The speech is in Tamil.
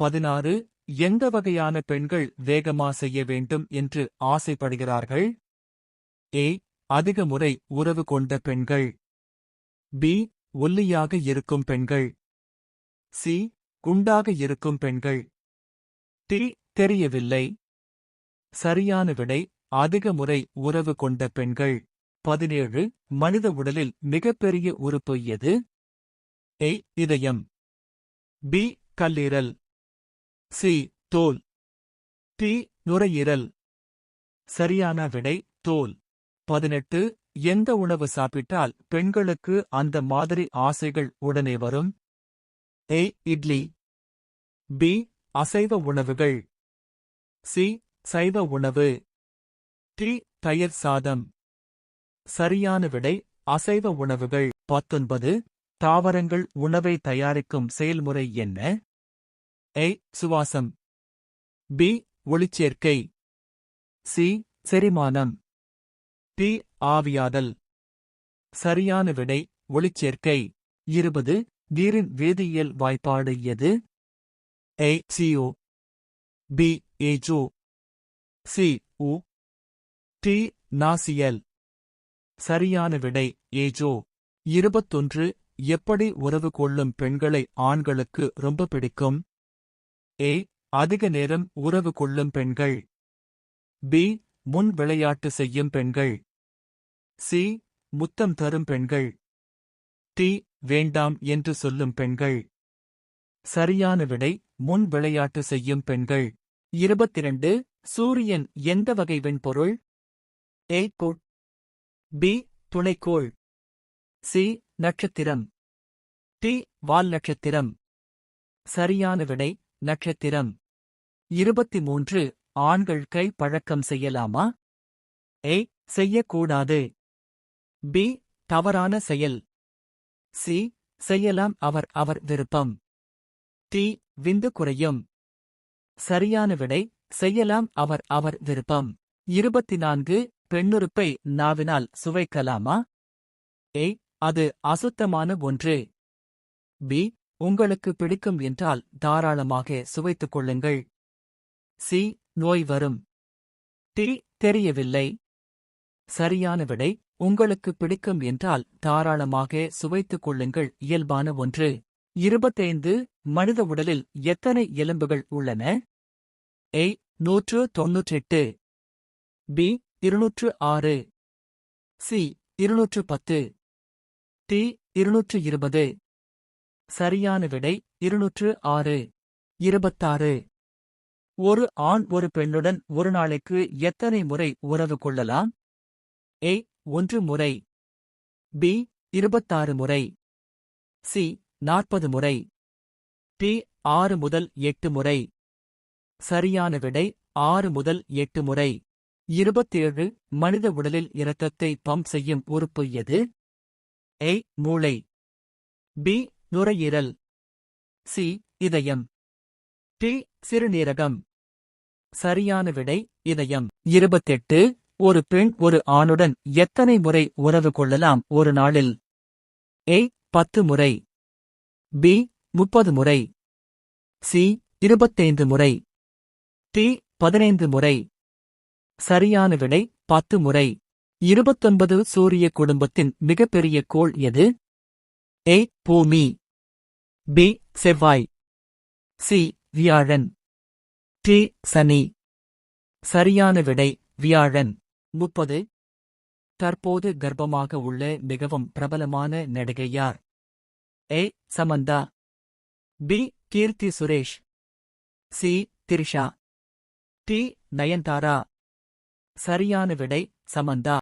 16. எந்த வகையான பெண்கள் வேகமா செய்ய வேண்டும் என்று ஆசைப்படுகிறார்கள்? ஏ. அதிக முறை உறவு கொண்ட பெண்கள். பி. ஒல்லியாக இருக்கும் பெண்கள். சி. குண்டாக இருக்கும் பெண்கள். டி. தெரியவில்லை. சரியான விடை அதிக முறை உறவு கொண்ட பெண்கள். 17. மனித உடலில் மிகப்பெரிய உறுப்பு எது? ஏ. இதயம். பி. கல்லீரல். சி. தோல். டி. நுரையீரல். சரியான விடை தோல். 18. எந்த உணவு சாப்பிட்டால் பெண்களுக்கு அந்த மாதிரி ஆசைகள் உடனே வரும்? ஏ. இட்லி. பி. அசைவ உணவுகள். சி. சைவ உணவு. டி. தயிர் சாதம். சரியான விடை அசைவ உணவுகள். 19. தாவரங்கள் உணவை தயாரிக்கும் செயல்முறை என்ன? ஏ. சுவாசம். பி. ஒளிச்சேர்க்கை. சி. செரிமானம். டி. ஆவியாதல். சரியான விடை ஒளிச்சேர்க்கை. 20. நீரின் வேதியியல் வாய்ப்பாடு எது? A. CO. B. H2. C. U. D. NaCl. சரியான விடை H2. 21. எப்படி உறவு கொள்ளும் பெண்களை ஆண்களுக்கு ரொம்ப பிடிக்கும்? ஏ. அதிக நேரம் உறவு கொள்ளும் பெண்கள். பி. முன் விளையாட்டு செய்யும் பெண்கள். சி. முத்தம் தரும் பெண்கள். டி. வேண்டாம் என்று சொல்லும் பெண்கள். சரியான விடை முன் விளையாட்டு செய்யும் பெண்கள். 22. சூரியன் எந்த வகை விண்பொருள்? ஏ. கோள். பி. துணைக்கோள். சி. நட்சத்திரம். டி. வால் நட்சத்திரம். சரியான விடை நட்சத்திரம். 23. ஆண்கள் கை பழக்கம் செய்யலாமா? ஏ. செய்யக்கூடாது. பி. தவறான செயல். சி. செய்யலாம் அவர் விருப்பம். டி. விந்து குறையும். சரியான விடை செய்யலாம் அவர் விருப்பம். 24. பெண்ணுறுப்பை நாவினால் சுவைக்கலாமா? ஏ. அது அசுத்தமான ஒன்று. பி. உங்களுக்கு பிடிக்கும் என்றால் தாராளமாக சுவைத்துக் கொள்ளுங்கள். சி. நோய் வரும். டி. தெரியவில்லை. சரியான விடை உங்களுக்கு பிடிக்கும் என்றால் தாராளமாக சுவைத்துக் கொள்ளுங்கள் இயல்பான ஒன்று. 25. மனித உடலில் எத்தனை எலும்புகள் உள்ளன? ஏ. 198. பி. 206. சி. 210. டி. 220. சரியான விடை 206. 26. ஒரு ஆண் ஒரு பெண்ணுடன் ஒரு நாளைக்கு எத்தனை முறை உறவு கொள்ளலாம்? ஏ. 1 முறை. பி. 26 முறை. சி. 40 முறை. டி. 6 முதல் 8 முறை. சரியான விடை 6 முதல் 8 முறை. 27. மனித உடலில் இரத்தத்தை பம்ப் செய்யும் உறுப்பு எது? ஏ. மூளை. பி. நுரையீரல். சி. இதயம். டி. சிறுநீரகம். சரியான விடை இதயம். 28. ஒரு பெண் ஒரு ஆணுடன் எத்தனை முறை உறவு கொள்ளலாம் ஒரு நாளில்? ஏ. 10 முறை. பி. 30 முறை. சி. 25 முறை. டி. 15 முறை. சரியான விடை 10 முறை. 29. சூரிய குடும்பத்தின் மிகப்பெரிய கோள் எது? ஏ. பூமி. பி. செவ்வாய். சி. வியாழன். டி. சனி. சரியான விடை வியாழன். 30. தற்போது கர்ப்பமாக உள்ள மிகவும் பிரபலமான நடிகை யார்? ஏ. Samantha. B. Keerthy Suresh. C. Trisha. D. Nayanthara. சரியான விடை சமந்தா.